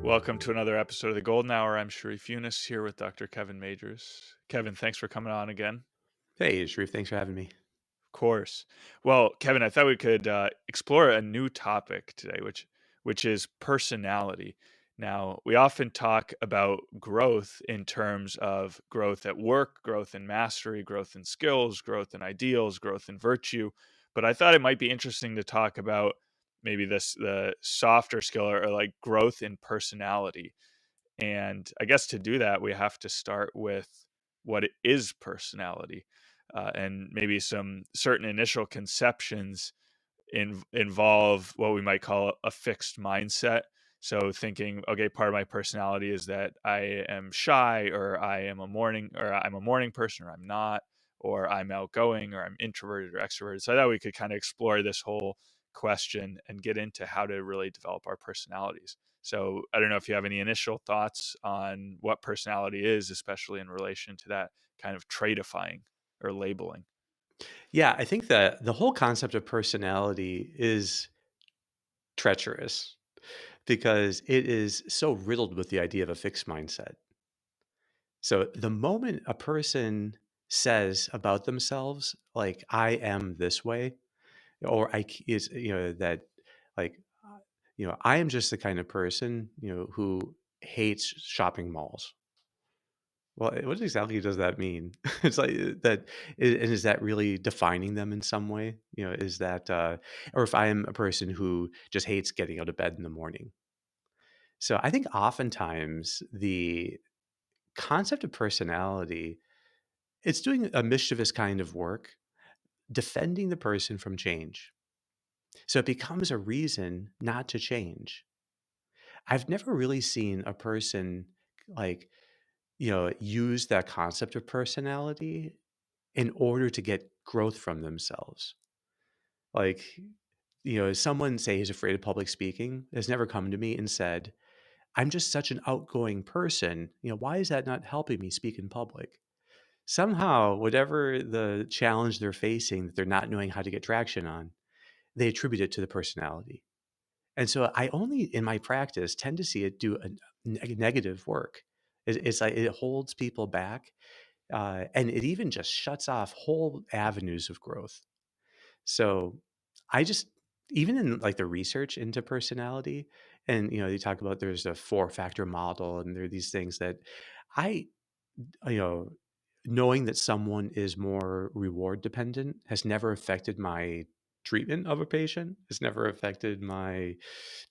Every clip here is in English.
Welcome to another episode of the Golden Hour. I'm Sharif Yunus here with Dr. Kevin Majors. Kevin, thanks for coming on again. Hey, Sharif, thanks for having me. Of course. Well, Kevin, I thought we could explore a new topic today, which is personality. Now, we often talk about growth in terms of growth at work, growth in mastery, growth in skills, growth in ideals, growth in virtue. But I thought it might be interesting to talk about maybe the softer skill or like growth in personality. And I guess to do that, we have to start with what it is personality, and maybe some certain initial conceptions involve what we might call a fixed mindset. So thinking, okay, part of my personality is that I am shy, or I'm a morning person, or I'm not, or I'm outgoing, or I'm introverted or extroverted. So I thought we could kind of explore this whole question and get into how to really develop our personalities. So I don't know if you have any initial thoughts on what personality is, especially in relation to that kind of tradeifying or labeling. Yeah, I think that the whole concept of personality is treacherous because it is so riddled with the idea of a fixed mindset. So the moment a person says about themselves, like, I am this way, or is, that, like, I am just the kind of person, who hates shopping malls. Well, what exactly does that mean? It's like that, and is that really defining them in some way? Is that, or if I am a person who just hates getting out of bed in the morning. So I think oftentimes the concept of personality, it's doing a mischievous kind of work, defending the person from change. So it becomes a reason not to change. I've never really seen a person like, use that concept of personality in order to get growth from themselves. Like, someone say who's afraid of public speaking has never come to me and said, I'm just such an outgoing person. Why is that not helping me speak in public? Somehow, whatever the challenge they're facing that they're not knowing how to get traction on, they attribute it to the personality. And so I only in my practice tend to see it do a negative work. It's like it holds people back, and it even just shuts off whole avenues of growth. So I just even in like the research into personality, and you talk about there's a four-factor model, and there are these things that I you know knowing that someone is more reward dependent has never affected my treatment of a patient. It's never affected my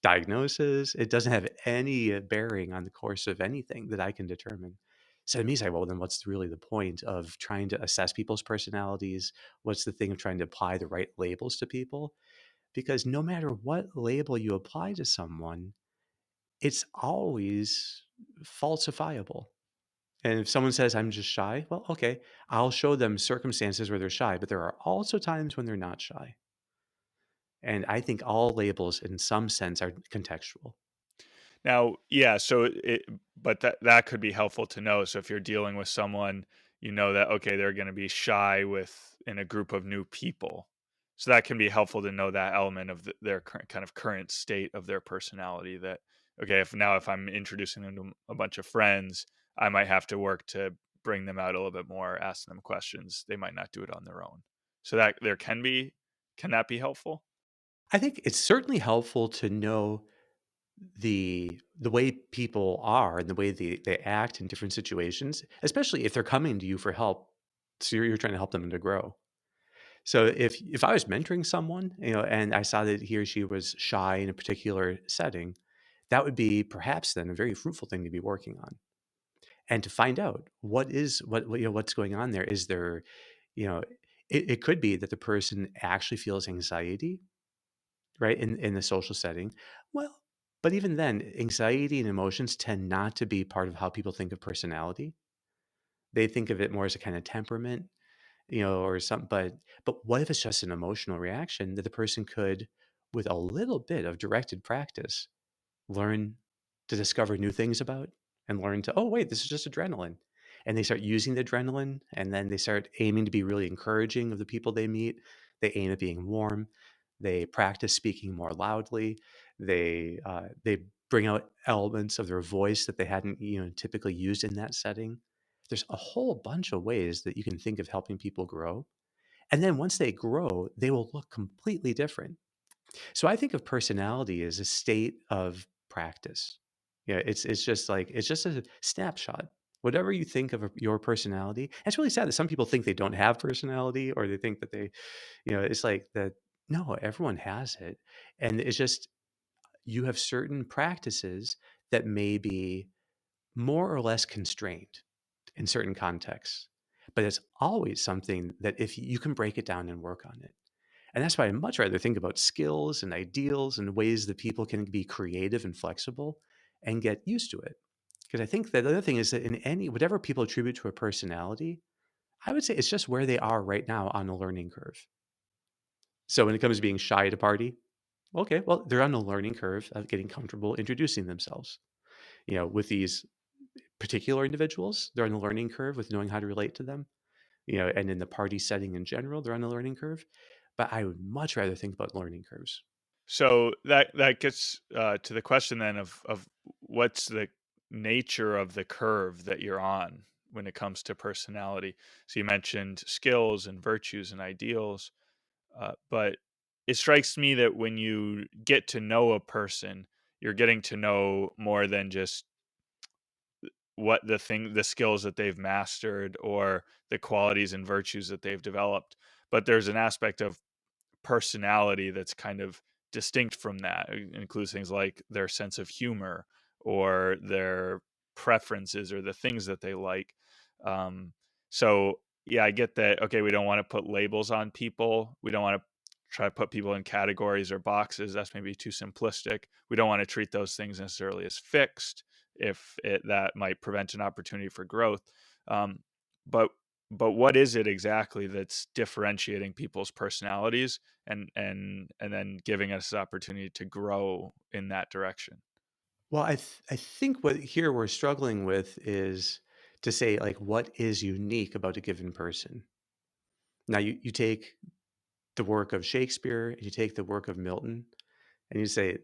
diagnosis. It doesn't have any bearing on the course of anything that I can determine. So to me, it's like, well, then what's really the point of trying to assess people's personalities? What's the thing of trying to apply the right labels to people? Because no matter what label you apply to someone, it's always falsifiable. And if someone says, I'm just shy, well, okay, I'll show them circumstances where they're shy, but there are also times when they're not shy. And I think all labels, in some sense, are contextual. Now, yeah, so but that could be helpful to know. So if you're dealing with someone, you know that okay, they're going to be shy with in a group of new people. So that can be helpful to know that element of their current state of their personality. That okay, if I'm introducing them to a bunch of friends, I might have to work to bring them out a little bit more, ask them questions. They might not do it on their own. So that there can that be helpful? I think it's certainly helpful to know the way people are and the way they act in different situations, especially if they're coming to you for help. So you're trying to help them to grow. So if I was mentoring someone, and I saw that he or she was shy in a particular setting, that would be perhaps then a very fruitful thing to be working on, and to find out what's going on there. Is there, you know, it could be that the person actually feels anxiety, right, in the social setting. Well, but even then, anxiety and emotions tend not to be part of how people think of personality. They think of it more as a kind of temperament, or something. But what if it's just an emotional reaction that the person could, with a little bit of directed practice, learn to discover new things about, and learn to, oh wait, this is just adrenaline. And they start using the adrenaline, and then they start aiming to be really encouraging of the people they meet. They aim at being warm. They practice speaking more loudly. They bring out elements of their voice that they hadn't typically used in that setting. There's a whole bunch of ways that you can think of helping people grow. And then once they grow, they will look completely different. So I think of personality as a state of practice. Yeah, it's just like it's just a snapshot. Whatever you think of your personality, and it's really sad that some people think they don't have personality, or they think that it's like that. No, everyone has it, and it's just you have certain practices that may be more or less constrained in certain contexts, but it's always something that if you can break it down and work on it. And that's why I much rather think about skills and ideals and ways that people can be creative and flexible and get used to it. Because I think that the other thing is that in any whatever people attribute to a personality, I would say it's just where they are right now on a learning curve. So when it comes to being shy at a party, okay, well, they're on a learning curve of getting comfortable introducing themselves. With these particular individuals, they're on a learning curve with knowing how to relate to them. And in the party setting in general, they're on a learning curve. But I would much rather think about learning curves. So that gets to the question then of what's the nature of the curve that you're on when it comes to personality. So you mentioned skills and virtues and ideals, but it strikes me that when you get to know a person, you're getting to know more than just what the skills that they've mastered or the qualities and virtues that they've developed, but there's an aspect of personality that's kind of distinct from that. It includes things like their sense of humor or their preferences or the things that they like. Um, so yeah, I get that. Okay, we don't want to put labels on people. We don't want to try to put people in categories or boxes. That's maybe too simplistic. We don't want to treat those things necessarily as fixed if that might prevent an opportunity for growth. Um, but but what is it exactly that's differentiating people's personalities and then giving us the opportunity to grow in that direction? Well, I think what here we're struggling with is to say like what is unique about a given person. Now you take the work of Shakespeare, and you take the work of Milton, and you say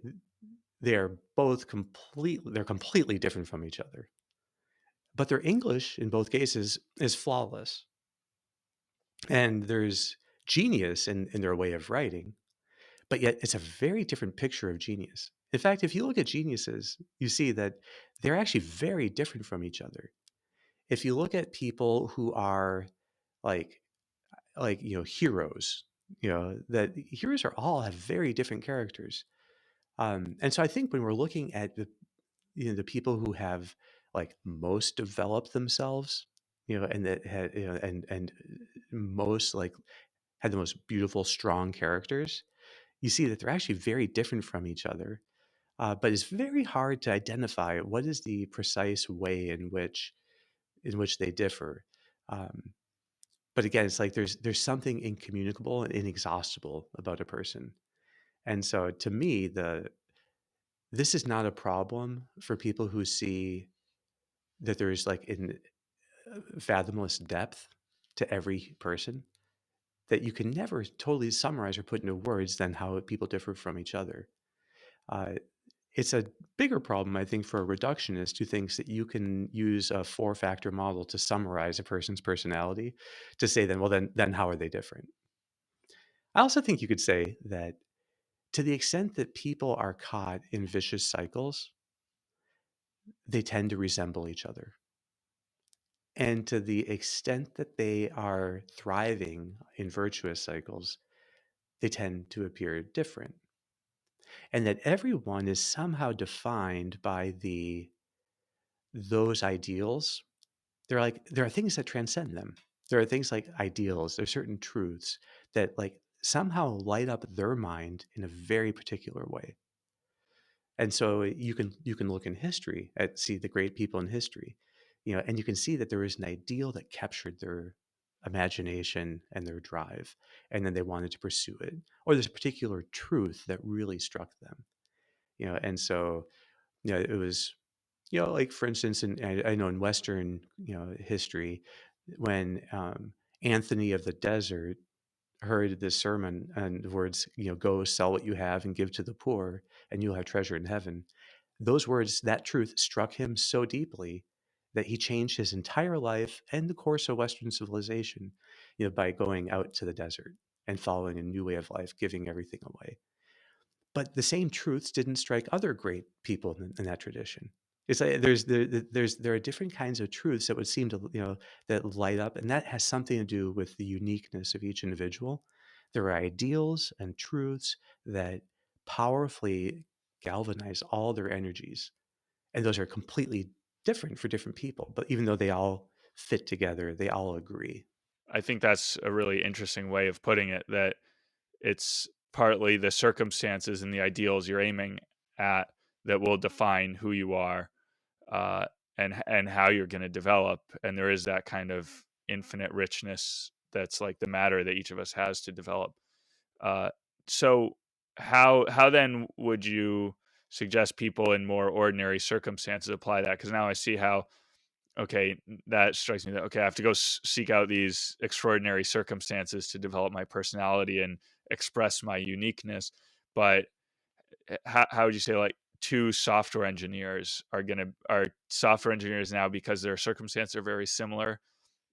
they're completely different from each other. But their English in both cases is flawless. And there's genius in their way of writing, but yet it's a very different picture of genius. In fact, if you look at geniuses, you see that they're actually very different from each other. If you look at people who are like heroes, that heroes are all have very different characters. And so I think when we're looking at the people who have like most developed themselves, and that had and most like had the most beautiful, strong characters, you see that they're actually very different from each other. But it's very hard to identify what is the precise way in which they differ. Um, but again, it's like there's something incommunicable and inexhaustible about a person. And so to me, the this is not a problem for people who see that there's like an fathomless depth to every person that you can never totally summarize or put into words than how people differ from each other. Uh, it's a bigger problem, I think, for a reductionist who thinks that you can use a four-factor model to summarize a person's personality to say, then how are they different? I also think you could say that to the extent that people are caught in vicious cycles, they tend to resemble each other. And to the extent that they are thriving in virtuous cycles, they tend to appear different. And that everyone is somehow defined by those ideals. They're like there are things that transcend them. There are things like ideals, there's certain truths that like somehow light up their mind in a very particular way. And so you can look in history at see the great people in history, and you can see that there is an ideal that captured their imagination and their drive, and then they wanted to pursue it. Or there's a particular truth that really struck them, and so it was like for instance, I know in Western history, when Anthony of the Desert heard this sermon and the words, go sell what you have and give to the poor, and you'll have treasure in heaven. Those words, that truth struck him so deeply that he changed his entire life and the course of Western civilization, by going out to the desert and following a new way of life, giving everything away. But the same truths didn't strike other great people in that tradition. It's like there are different kinds of truths that would seem to that light up, and that has something to do with the uniqueness of each individual. There are ideals and truths that powerfully galvanize all their energies, and those are completely different for different people. But even though they all fit together, they all agree. I think that's a really interesting way of putting it, that it's partly the circumstances and the ideals you're aiming at that will define who you are, uh, and how you're going to develop. And there is that kind of infinite richness that's like the matter that each of us has to develop. Uh, so how then would you suggest people in more ordinary circumstances apply that? Because now I see how, okay, that strikes me that, okay, I have to go seek out these extraordinary circumstances to develop my personality and express my uniqueness. But how would you say, like, two software engineers are software engineers now because their circumstances are very similar,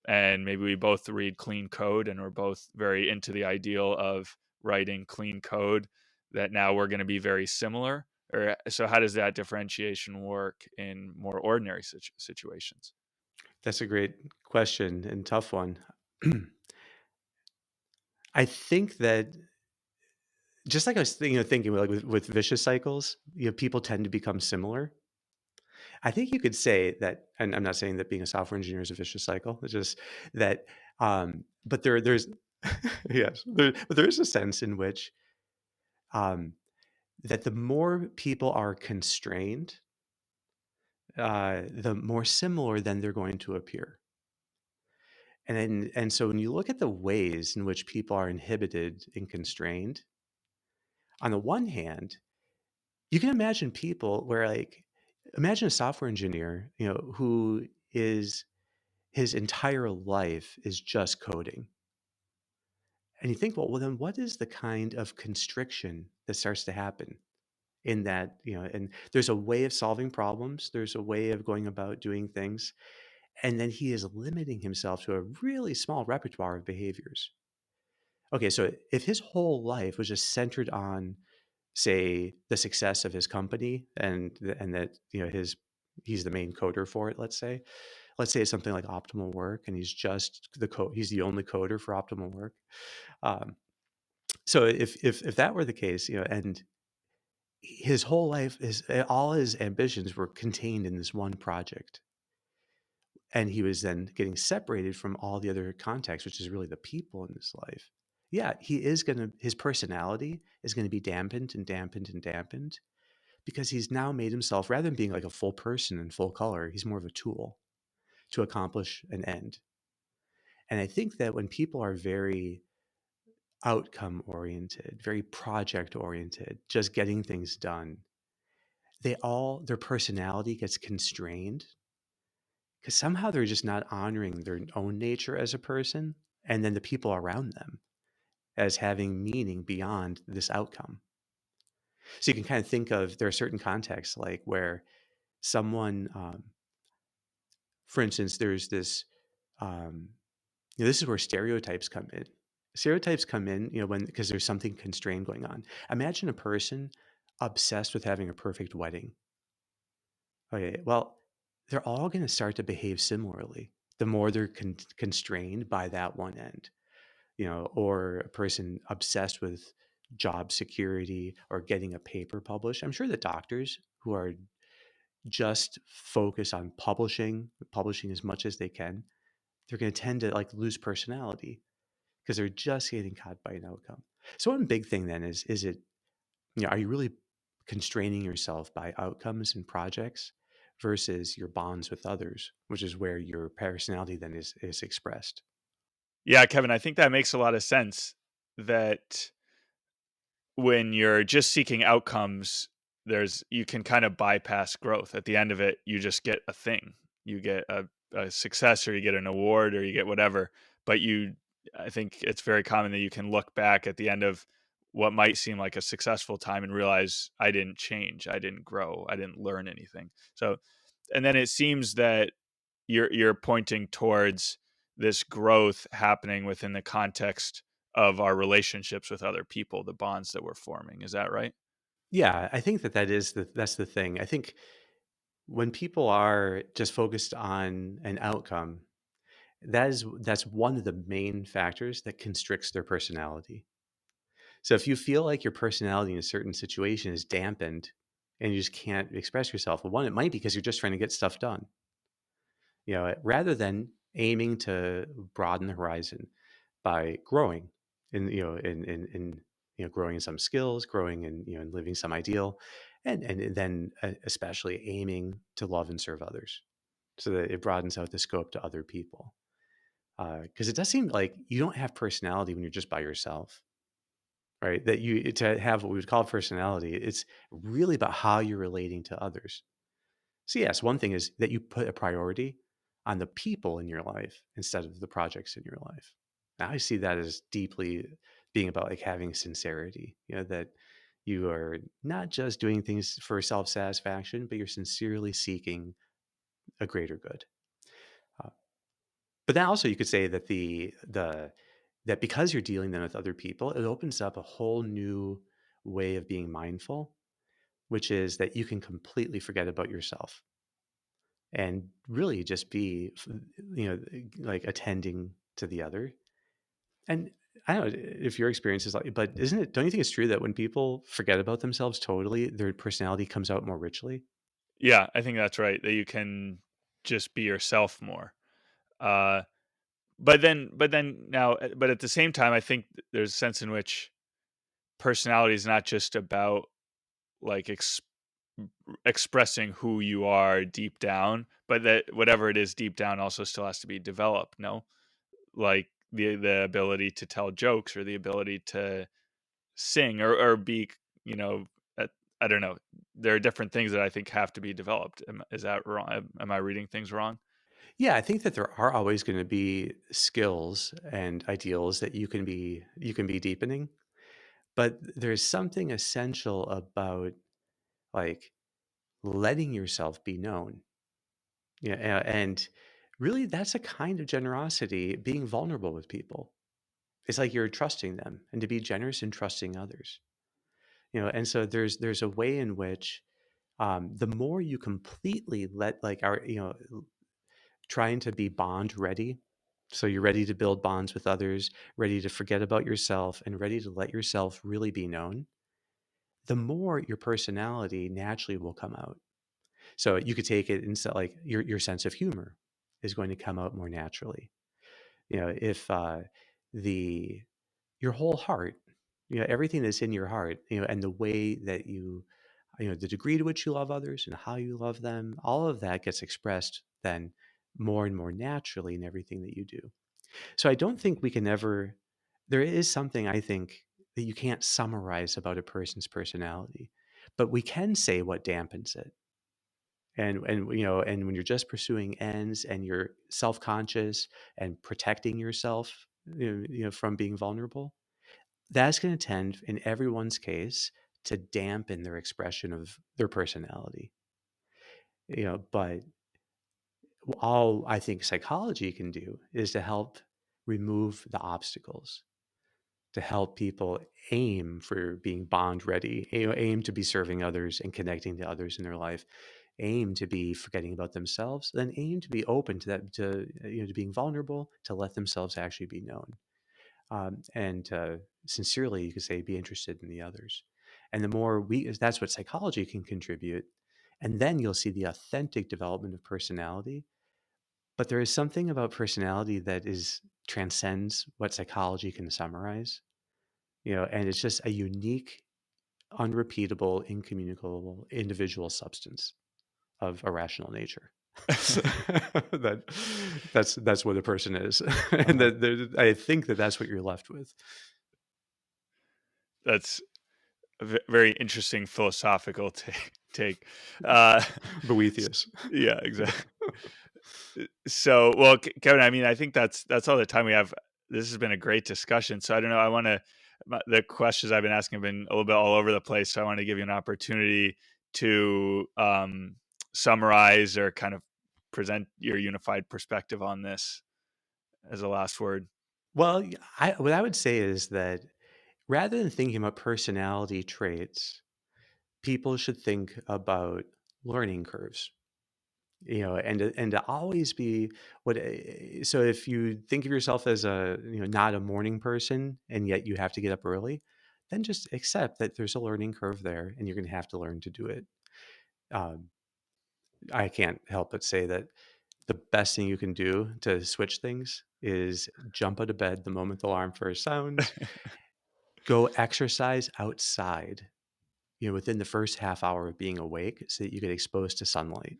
and maybe we both read clean code and we're both very into the ideal of writing clean code, that now we're going to be very similar? Or so how does that differentiation work in more ordinary situations? That's a great question and tough one. I think that just like I was thinking like with vicious cycles, people tend to become similar. I think you could say that, and I'm not saying that being a software engineer is a vicious cycle. It's just that, but there's, yes, but there is a sense in which um, that the more people are constrained, the more similar then they're going to appear. And so when you look at the ways in which people are inhibited and constrained, on the one hand, you can imagine people where like imagine a software engineer, who is his entire life is just coding. And you think, well, then what is the kind of constriction that starts to happen in that, and there's a way of solving problems, there's a way of going about doing things, and then he is limiting himself to a really small repertoire of behaviors. Okay, so if his whole life was just centered on, say, the success of his company and that, he's the main coder for it, let's say it's something like OptimalWork, and he's the only coder for OptimalWork. Um, so if that were the case, and his whole life all his ambitions were contained in this one project, and he was then getting separated from all the other contexts, which is really the people in his life. Yeah, his personality is going to be dampened and dampened and dampened because he's now made himself, rather than being like a full person in full color, he's more of a tool to accomplish an end. And I think that when people are very outcome oriented, very project oriented, just getting things done, their personality gets constrained because somehow they're just not honoring their own nature as a person and then the people around them as having meaning beyond this outcome. So you can kind of think of, there are certain contexts like where someone, for instance, there's this, um, this is where stereotypes come in. Stereotypes come in, when because there's something constrained going on. Imagine a person obsessed with having a perfect wedding. Okay, well, they're all going to start to behave similarly. The more they're constrained by that one end, or a person obsessed with job security or getting a paper published. I'm sure that doctors who are just focused on publishing as much as they can, they're going to tend to like lose personality because they're just getting caught by an outcome. So one big thing then is it, are you really constraining yourself by outcomes and projects versus your bonds with others, which is where your personality then is expressed. Yeah, Kevin, I think that makes a lot of sense, that when you're just seeking outcomes, you can kind of bypass growth. At the end of it, you just get a thing. You get a success, or you get an award, or you get whatever, but I think it's very common that you can look back at the end of what might seem like a successful time and realize I didn't change, I didn't grow, I didn't learn anything. So, and then it seems that you're pointing towards this growth happening within the context of our relationships with other people, the bonds that we're forming. Is that right? Yeah, I think that that's the thing. I think when people are just focused on an outcome, that's one of the main factors that constricts their personality. So if you feel like your personality in a certain situation is dampened and you just can't express yourself, well, one, it might be because you're just trying to get stuff done. Rather than aiming to broaden the horizon by growing in growing in some skills, growing in in living some ideal, and then especially aiming to love and serve others, so that it broadens out the scope to other people. Because it does seem like you don't have personality when you're just by yourself, right? That you to have what we would call personality, it's really about how you're relating to others. So yes, one thing is that you put a priority on the people in your life instead of the projects in your life. Now I see that as deeply being about like having sincerity, that you are not just doing things for self-satisfaction, but you're sincerely seeking a greater good. Uh, but then also you could say that the that because you're dealing then with other people, it opens up a whole new way of being mindful, which is that you can completely forget about yourself and really just be, like attending to the other. And I don't know if your experience is like, but isn't it, don't you think it's true that when people forget about themselves totally, their personality comes out more richly? Yeah, I think that's right. That you can just be yourself more. Uh, but at the same time, I think there's a sense in which personality is not just about like expressing who you are deep down, but that whatever it is deep down also still has to be developed. No, like the ability to tell jokes or the ability to sing or be, you know, at, I don't know. There are different things that I think have to be developed. Is that wrong? Am I reading things wrong? Yeah, I think that there are always going to be skills and ideals that you can be deepening, but there's something essential about like letting yourself be known. Yeah, and really that's a kind of generosity, being vulnerable with people. It's like you're trusting them and to be generous and trusting others. And so there's a way in which the more you completely let like our trying to be bond ready, so you're ready to build bonds with others, ready to forget about yourself, and ready to let yourself really be known, the more your personality naturally will come out. So you could take it into like your sense of humor is going to come out more naturally. If the your whole heart, everything that's in your heart, and the way that the degree to which you love others and how you love them, all of that gets expressed then more and more naturally in everything that you do. So I don't think we can ever, there is something I think that you can't summarize about a person's personality, but we can say what dampens it. And when you're just pursuing ends and you're self-conscious and protecting yourself, from being vulnerable, that's going to tend, in everyone's case, to dampen their expression of their personality. But all I think psychology can do is to help remove the obstacles, to help people aim for being bond ready, aim to be serving others and connecting to others in their life, aim to be forgetting about themselves, then aim to be open to that, to being vulnerable, to let themselves actually be known. And sincerely, you could say, be interested in the others. And the more that's what psychology can contribute. And then you'll see the authentic development of personality. But there is something about personality that is transcends what psychology can summarize, and it's just a unique, unrepeatable, incommunicable individual substance of a rational nature. that that's what a person is, and Uh-huh. I think that that's what you're left with. That's a very interesting philosophical take. Uh, s- Boethius. yeah, exactly. So, well, Kevin, I mean, I think that's all the time we have. this has been a great discussion. So I don't know. I want to, the questions I've been asking have been a little bit all over the place. So I want to give you an opportunity to summarize or kind of present your unified perspective on this as a last word. Well, what I would say is that rather than thinking about personality traits, people should think about learning curves. And to always be so if you think of yourself as not a morning person and yet you have to get up early, then just accept that there's a learning curve there and you're going to have to learn to do it. Um, I can't help but say that the best thing you can do to switch things is jump out of bed the moment the alarm first sounds, go exercise outside, within the first half hour of being awake so that you get exposed to sunlight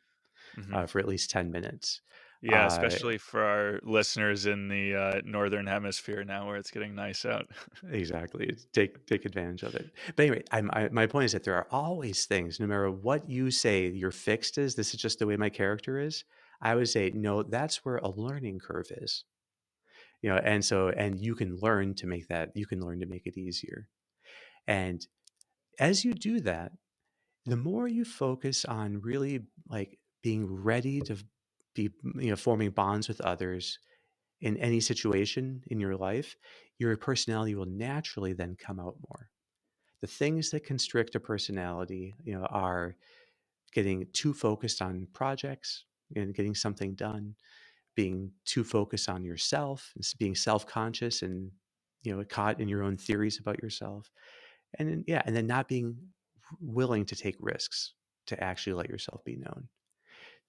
Hmm. for at least 10 minutes. Yeah, Uh, especially for our listeners in the northern hemisphere now, where it's getting nice out. exactly. Take advantage of it. But anyway, my point is that there are always things, no matter what you say your fixed is, this is just the way my character is. I would say, no, that's where a learning curve is. And you can learn to make that, you can learn to make it easier. And as you do that, the more you focus on really like being ready to be, forming bonds with others in any situation in your life, your personality will naturally then come out more. The things that constrict a personality, are getting too focused on projects and getting something done, being too focused on yourself, being self-conscious and caught in your own theories about yourself, and then not being willing to take risks to actually let yourself be known.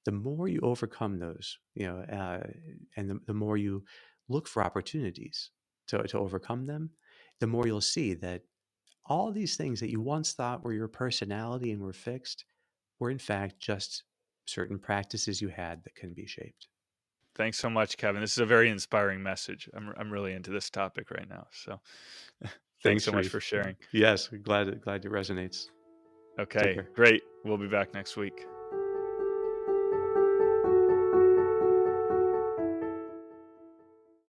The more you overcome those, and the more you look for opportunities to overcome them, the more you'll see that all these things that you once thought were your personality and were fixed were in fact just certain practices you had that can be shaped. Thanks so much, Kevin. This is a very inspiring message. I'm really into this topic right now. So thanks Thanks, so much for Sharif. sharing. Yes, glad it resonates. Take Okay, care. great. We'll be back next week.